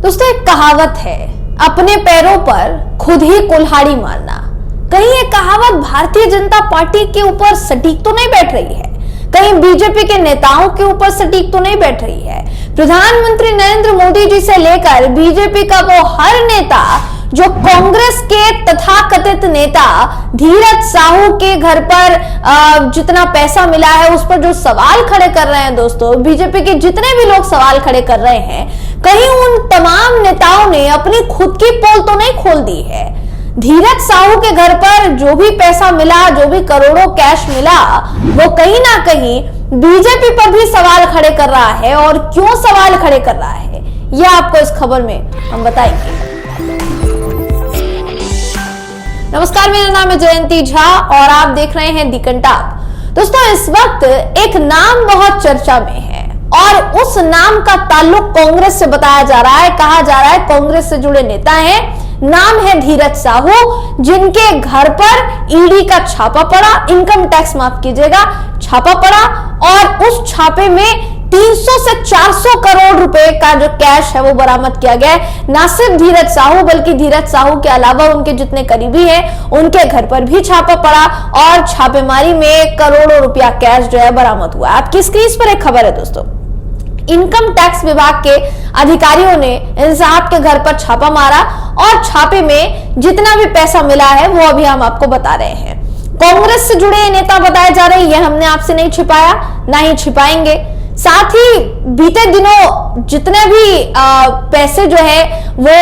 दोस्तों एक कहावत है, अपने पैरों पर खुद ही कुल्हाड़ी मारना। कहीं ये कहावत भारतीय जनता पार्टी के ऊपर सटीक तो नहीं बैठ रही है, कहीं बीजेपी के नेताओं के ऊपर सटीक तो नहीं बैठ रही है। प्रधानमंत्री नरेंद्र मोदी जी से लेकर बीजेपी का वो हर नेता जो कांग्रेस के तथाकथित नेता धीरज साहू के घर पर जितना पैसा मिला है उस पर जो सवाल खड़े कर रहे हैं, दोस्तों बीजेपी के जितने भी लोग सवाल खड़े कर रहे हैं, कहीं उन तमाम नेताओं ने अपनी खुद की पोल तो नहीं खोल दी है। धीरज साहू के घर पर जो भी पैसा मिला, जो भी करोड़ों कैश मिला, वो कहीं ना कहीं बीजेपी पर भी सवाल खड़े कर रहा है। और क्यों सवाल खड़े कर रहा है, यह आपको इस खबर में हम बताएंगे। नमस्कार, मेरा नाम है जयंती झा और आप देख रहे हैं दी कंटाक। दोस्तों इस वक्त एक नाम बहुत चर्चा में है और उस नाम का ताल्लुक कांग्रेस से बताया जा रहा है। कहा जा रहा है कांग्रेस से जुड़े नेता हैं, नाम है धीरज साहू, जिनके घर पर ईडी का छापा पड़ा, इनकम टैक्स माफ कीजिएगा, छापा पड़ा और उस छापे में 300 से 400 करोड़ रुपए का जो कैश है वो बरामद किया गया है। ना सिर्फ धीरज साहू बल्कि धीरज साहू के अलावा उनके जितने करीबी हैं उनके घर पर भी छापा पड़ा और छापेमारी में करोड़ों रुपया कैश जो है बरामद हुआ। आपकी स्क्रीन पर एक खबर है दोस्तों, इनकम टैक्स विभाग के अधिकारियों ने इन साहब के घर पर छापा मारा और छापे में जितना भी पैसा मिला है वो अभी हम आपको बता रहे हैं। कांग्रेस से जुड़े नेता बताए जा रहे हैं, ये हमने आपसे नहीं छिपाया, ना ही छिपाएंगे। साथ ही बीते दिनों जितने भी पैसे जो है वो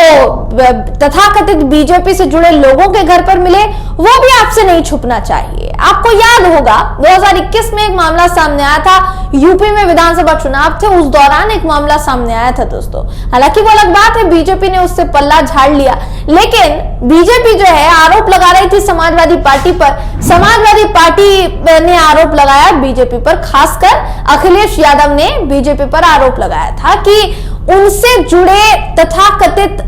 तथाकथित बीजेपी से जुड़े लोगों के घर पर मिले वो भी आपसे नहीं छुपना चाहिए। आपको याद होगा 2021 में एक मामला सामने आया था, यूपी में विधानसभा चुनाव थे, उस दौरान एक मामला सामने आया था दोस्तों। हालांकि वो अलग बात है, बीजेपी ने उससे पल्ला झाड़ लिया, लेकिन बीजेपी जो है आरोप लगा रही थी समाजवादी पार्टी पर। समाजवादी पार्टी ने आरोप लगाया बीजेपी पर, खासकर अखिलेश यादव ने बीजेपी पर आरोप लगाया था कि उनसे जुड़े तथाकथित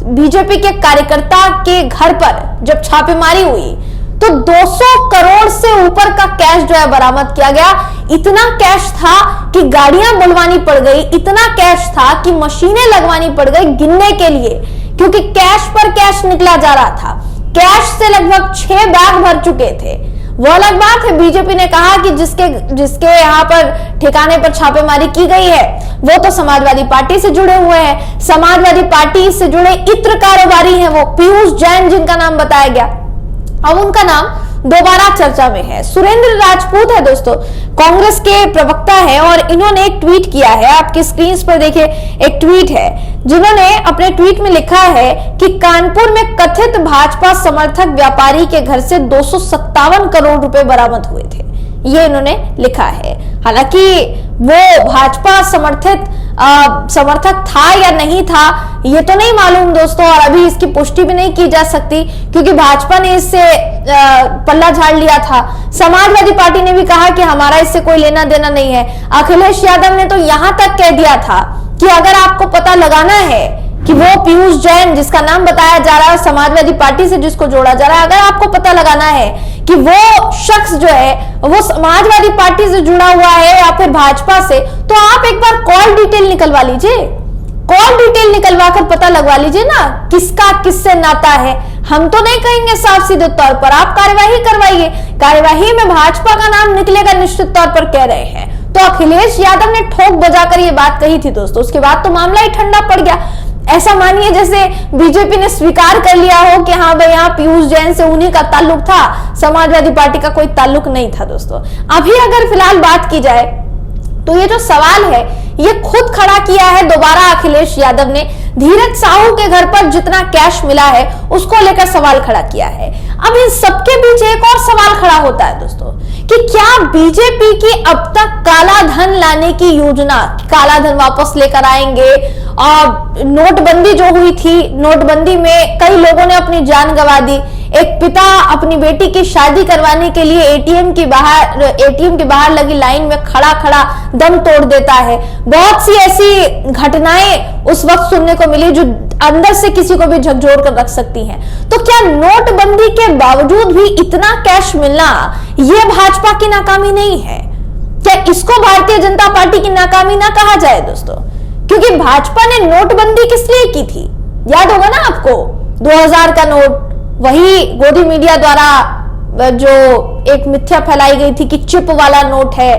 बीजेपी के कार्यकर्ता के घर पर जब छापेमारी हुई तो 200 करोड़ से ऊपर का कैश जो है बरामद किया गया। इतना कैश था कि गाड़ियां बुलवानी पड़ गई, इतना कैश था कि मशीनें लगवानी पड़ गई गिनने के लिए, क्योंकि कैश पर कैश निकला जा रहा था। कैश से लगभग 6 बैग भर चुके थे। वो अलग बात है, बीजेपी ने कहा कि जिसके यहाँ पर ठिकाने पर छापेमारी की गई है वो तो समाजवादी पार्टी से जुड़े हुए हैं। समाजवादी पार्टी से जुड़े इत्र कारोबारी हैं वो पीयूष जैन, जिनका नाम बताया गया। अब उनका नाम दोबारा चर्चा में है। सुरेंद्र राजपूत है दोस्तों, कांग्रेस के प्रवक्ता है और इन्होंने एक ट्वीट किया है। आपकी स्क्रीन पर देखिए, एक ट्वीट है जिन्होंने अपने ट्वीट में लिखा है कि कानपुर में कथित भाजपा समर्थक व्यापारी के घर से 257 करोड़ रुपए बरामद हुए थे, ये इन्होंने लिखा है। हालांकि वो भाजपा समर्थक था या नहीं था ये तो नहीं मालूम दोस्तों, और अभी इसकी पुष्टि भी नहीं की जा सकती क्योंकि भाजपा ने इससे पल्ला झाड़ लिया था। समाजवादी पार्टी ने भी कहा कि हमारा इससे कोई लेना देना नहीं है। अखिलेश यादव ने तो यहां तक कह दिया था कि अगर आपको पता लगाना है कि वो पीयूष जैन, जिसका नाम बताया जा रहा है समाजवादी पार्टी से जिसको जोड़ा जा रहा है, अगर आपको पता लगाना है कि वो शख्स जो है वो समाजवादी पार्टी से जुड़ा हुआ है या फिर भाजपा से, तो आप एक बार कॉल डिटेल निकलवा लीजिए, कॉल डिटेल निकलवा कर पता लगवा लीजिए ना किसका किससे नाता है। हम तो नहीं कहेंगे साफ सीधे तौर पर, आप कार्यवाही करवाइए, कार्यवाही में भाजपा का नाम निकलेगा निश्चित तौर पर कह रहे हैं। तो अखिलेश यादव ने ठोक बजाकर ये बात कही थी दोस्तों, उसके बाद तो मामला ही ठंडा पड़ गया। ऐसा मानिए जैसे बीजेपी ने स्वीकार कर लिया हो कि हाँ भाई यहाँ पीयूष जैन से उन्हीं का ताल्लुक था, समाजवादी पार्टी का कोई ताल्लुक नहीं था दोस्तों। अभी अगर फिलहाल बात की जाए तो ये जो सवाल है ये खुद खड़ा किया है दोबारा अखिलेश यादव ने। धीरज साहू के घर पर जितना कैश मिला है उसको लेकर सवाल खड़ा किया है। अब इन सबके बीच एक और सवाल खड़ा होता है दोस्तों कि क्या बीजेपी की अब तक काला धन लाने की योजना, काला धन वापस लेकर आएंगे। और नोटबंदी जो हुई थी, नोटबंदी में कई लोगों ने अपनी जान गंवा दी। एक पिता अपनी बेटी की शादी करवाने के लिए एटीएम के बाहर लगी लाइन में खड़ा खड़ा दम तोड़ देता है। बहुत सी ऐसी घटनाएं उस वक्त सुनने को मिली जो अंदर से किसी को भी झकझोर कर रख सकती हैं। तो क्या नोटबंदी के बावजूद भी इतना कैश मिलना यह भाजपा की नाकामी नहीं है? क्या इसको भारतीय जनता पार्टी की नाकामी ना कहा जाए दोस्तों? क्योंकि भाजपा ने नोटबंदी किस लिए की थी, याद होगा ना आपको, 2000 का नोट, वही गोदी मीडिया द्वारा जो एक मिथ्या फैलाई गई थी कि चिप वाला नोट है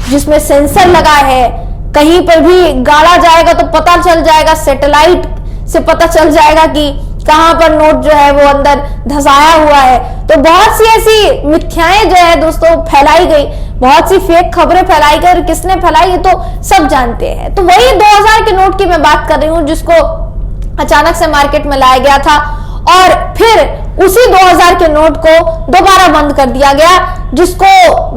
जिसमें सेंसर लगा है, कहीं पर भी गाड़ा जाएगा तो पता चल जाएगा, सैटेलाइट से पता चल जाएगा कि कहां पर नोट जो है वो अंदर धसाया हुआ है। तो बहुत सी ऐसी मिथ्याएं जो है दोस्तों फैलाई गई, बहुत सी फेक खबरें फैलाई गई, और किसने फैलाई ये तो सब जानते हैं। तो वही 2000 के नोट की मैं बात कर रही हूं जिसको अचानक से मार्केट में लाया गया था और फिर उसी 2000 के नोट को दोबारा बंद कर दिया गया, जिसको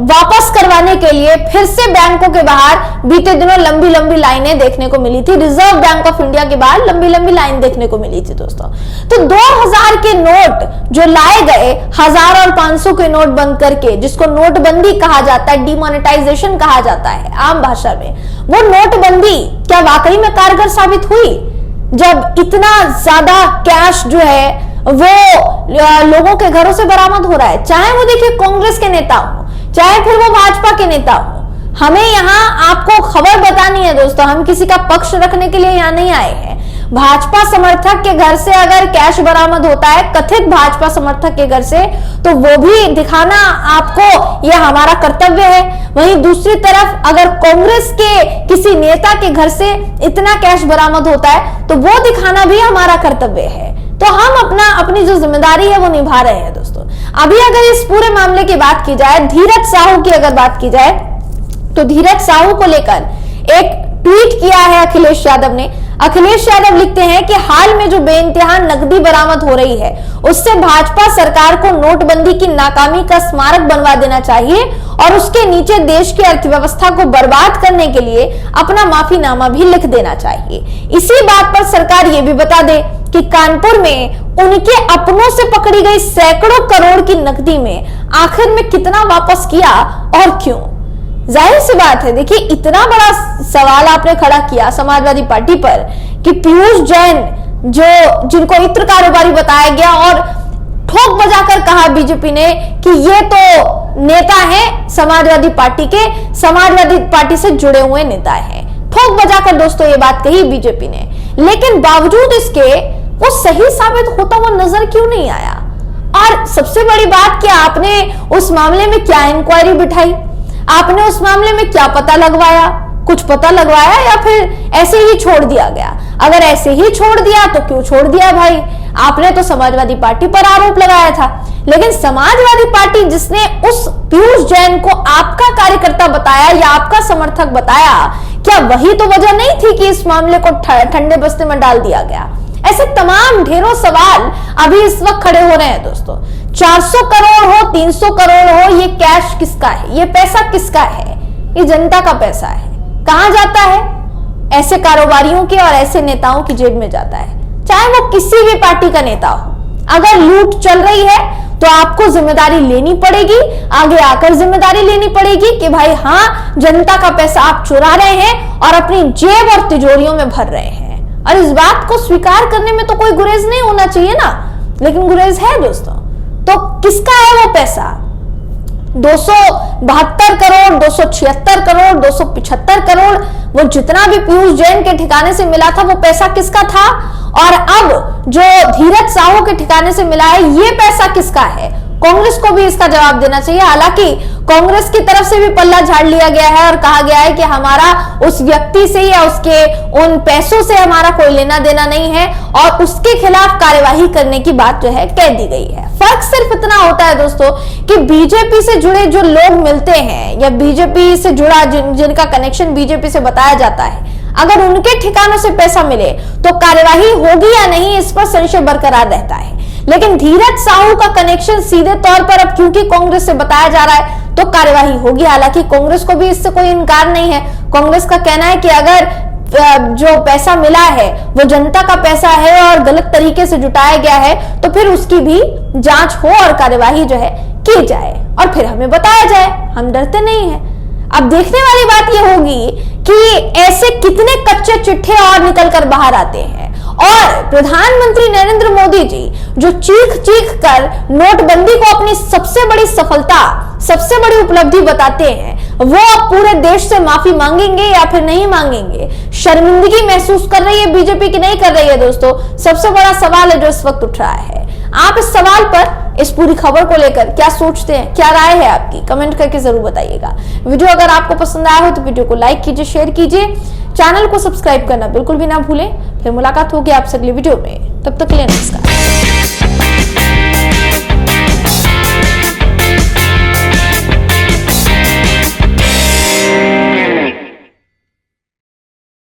वापस करवाने के लिए फिर से बैंकों के बाहर बीते दिनों लंबी लंबी लाइनें देखने को मिली थी। रिजर्व बैंक ऑफ इंडिया के बाहर लंबी लंबी लाइन देखने को मिली थी दोस्तों। तो 2000 के नोट जो लाए गए 1000 और 500 के नोट बंद करके, जिसको नोटबंदी कहा जाता है, डिमोनेटाइजेशन कहा जाता है आम भाषा में, वो नोटबंदी क्या वाकई में कारगर साबित हुई? जब इतना ज्यादा कैश जो है वो लोगों के घरों से बरामद हो रहा है, चाहे वो देखिए कांग्रेस के नेता हो, चाहे फिर वो भाजपा के नेता हो। हमें यहाँ आपको खबर बतानी है दोस्तों, हम किसी का पक्ष रखने के लिए यहाँ नहीं आए हैं। भाजपा समर्थक के घर से अगर कैश बरामद होता है, कथित भाजपा समर्थक के घर से, तो वो भी दिखाना आपको यह हमारा कर्तव्य है। वहीं दूसरी तरफ अगर कांग्रेस के किसी नेता के घर से इतना कैश बरामद होता है तो वो दिखाना भी हमारा कर्तव्य है। तो हम अपनी जो जिम्मेदारी है वो निभा रहे हैं दोस्तों। अभी अगर इस पूरे मामले की बात की जाए, धीरज साहू की अगर बात की जाए, तो धीरज साहू को लेकर एक ट्वीट किया है अखिलेश यादव ने। अखिलेश यादव लिखते हैं कि हाल में जो बेइंतहा नकदी बरामद हो रही है उससे भाजपा सरकार को नोटबंदी की नाकामी का स्मारक बनवा देना चाहिए और उसके नीचे देश की अर्थव्यवस्था को बर्बाद करने के लिए अपना माफीनामा भी लिख देना चाहिए। इसी बात पर सरकार ये भी बता दे कि कानपुर में उनके अपनों से पकड़ी गई सैकड़ों करोड़ की नकदी में आखिर में कितना वापस किया और क्यों। जाहिर सी बात है, देखिए इतना बड़ा सवाल आपने खड़ा किया समाजवादी पार्टी पर कि पीयूष जैन जिनको इत्र कारोबारी बताया गया और ठोक बजाकर कहा बीजेपी ने कि ये तो नेता है समाजवादी पार्टी के, समाजवादी पार्टी से जुड़े हुए नेता है, ठोक बजाकर दोस्तों ये बात कही बीजेपी ने। लेकिन बावजूद इसके वो सही साबित होता हुआ नजर क्यों नहीं आया? और सबसे बड़ी बात कि आपने उस मामले में क्या इंक्वायरी बिठाई, आपने उस मामले में क्या पता लगवाया, कुछ पता लगवाया या फिर ऐसे ही छोड़ दिया गया? अगर ऐसे ही छोड़ दिया तो क्यों छोड़ दिया भाई? आपने तो समाजवादी पार्टी पर आरोप लगाया था, लेकिन समाजवादी पार्टी जिसने उस पीयूष जैन को आपका कार्यकर्ता बताया या आपका समर्थक बताया, क्या वही तो वजह नहीं थी कि इस मामले को ठंडे बस्ते में डाल दिया गया? ऐसे तमाम ढेरों सवाल अभी इस वक्त खड़े हो रहे हैं दोस्तों। 400 करोड़ हो, 300 करोड़ हो, ये कैश किसका है? ये पैसा किसका है? ये जनता का पैसा है। कहां जाता है? ऐसे कारोबारियों के और ऐसे नेताओं की जेब में जाता है, चाहे वो किसी भी पार्टी का नेता हो। अगर लूट चल रही है तो आपको जिम्मेदारी लेनी पड़ेगी, आगे आकर जिम्मेदारी लेनी पड़ेगी कि भाई हाँ, जनता का पैसा आप चुरा रहे हैं और अपनी जेब और तिजोरियों में भर रहे हैं। और इस बात को स्वीकार करने में तो कोई गुरेज नहीं होना चाहिए ना, लेकिन गुरेज है दोस्तों। तो किसका है वो पैसा? 272 करोड़, 276 करोड़, 275 करोड़, वो जितना भी पीयूष जैन के ठिकाने से मिला था वो पैसा किसका था? और अब जो धीरज साहू के ठिकाने से मिला है ये पैसा किसका है? कांग्रेस को भी इसका जवाब देना चाहिए। हालांकि कांग्रेस की तरफ से भी पल्ला झाड़ लिया गया है और कहा गया है कि हमारा उस व्यक्ति से या उसके उन पैसों से हमारा कोई लेना देना नहीं है और उसके खिलाफ कार्यवाही करने की बात जो है कह दी गई है। फर्क सिर्फ इतना होता है दोस्तों कि बीजेपी से जुड़े जो लोग मिलते हैं या बीजेपी से जुड़ा जिनका कनेक्शन बीजेपी से बताया जाता है, अगर उनके ठिकानों से पैसा मिले तो कार्यवाही होगी या नहीं, इस पर संशय बरकरार रहता है। लेकिन धीरज साहू का कनेक्शन सीधे तौर पर अब क्योंकि कांग्रेस से बताया जा रहा है तो कार्यवाही होगी। हालांकि कांग्रेस को भी इससे कोई इनकार नहीं है। कांग्रेस का कहना है कि अगर जो पैसा मिला है वो जनता का पैसा है और गलत तरीके से जुटाया गया है तो फिर उसकी भी जांच हो और कार्यवाही जो है की जाए और फिर हमें बताया जाए। हम डरते नहीं हैं। अब देखने वाली बात यह होगी कि ऐसे कितने कच्चे चिट्ठे और निकल कर बाहर आते हैं और प्रधानमंत्री नरेंद्र मोदी जी जो चीख चीख कर नोटबंदी को अपनी सबसे बड़ी सफलता, सबसे बड़ी उपलब्धि बताते हैं, वो अब पूरे देश से माफी मांगेंगे या फिर नहीं मांगेंगे? शर्मिंदगी महसूस कर रही है बीजेपी की नहीं कर रही है? दोस्तों, सबसे बड़ा सवाल है जो इस वक्त उठ रहा है। आप इस सवाल पर, इस पूरी खबर को लेकर क्या सोचते हैं, क्या राय है आपकी? कमेंट करके जरूर बताइएगा। वीडियो अगर आपको पसंद आया हो तो वीडियो को लाइक कीजिए, शेयर कीजिए, चैनल को सब्सक्राइब करना बिल्कुल भी ना भूलें। फिर मुलाकात होगी आपसे अगली वीडियो में, तब तक के लिए नमस्कार।